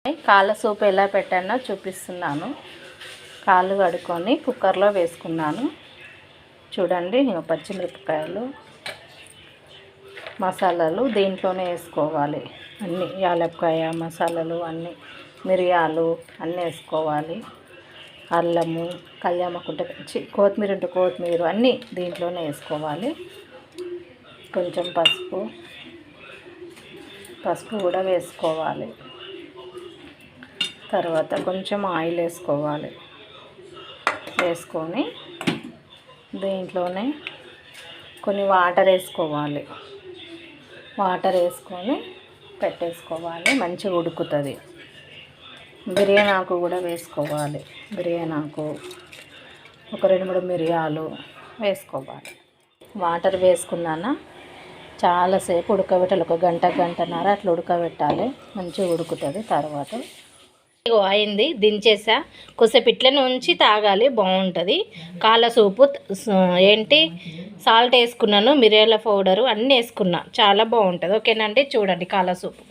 కాళ్ళ సూప్ ఎలా పెట్టానో చూపిస్తున్నాను. కాళ్ళు కడుక్కొని కుక్కర్లో వేసుకున్నాను. చూడండి, పచ్చిమిరపకాయలు, మసాలాలు దీంట్లోనే వేసుకోవాలి. అన్నీ యాలక్కాయ మసాలాలు అన్నీ, మిరియాలు అన్నీ వేసుకోవాలి. అల్లము, కళ్యామకుంట, కొత్తిమీర ఉంటే కొత్తిమీర అన్నీ దీంట్లోనే వేసుకోవాలి. కొంచెం పసుపు కూడా వేసుకోవాలి. తర్వాత కొంచెం ఆయిల్ వేసుకొని దీంట్లోనే కొన్ని వాటర్ వేసుకొని పెట్టేసుకోవాలి. మంచిగా ఉడుకుతుంది. బిర్యానీ ఆకు కూడా వేసుకోవాలి. బిర్యానీ ఆకు, ఒక 2-3 మిరియాలు వేసుకోవాలి. వాటర్ వేసుకున్నాక చాలాసేపు ఉడకబెట్టాలి. ఒక గంటన్నర అట్లా ఉడకబెట్టాలి. మంచిగా ఉడుకుతుంది. తర్వాత అయింది, దించేసా. కొద్దిసేపు ఇట్లనే ఉంచి తాగాలి, బాగుంటుంది. కాళ్ళ సూపు సాల్ట్ వేసుకున్నాను, మిరియాల పౌడరు అన్నీ వేసుకున్నా, చాలా బాగుంటుంది. ఓకేనండి, చూడండి కాళ్ళ సూపు.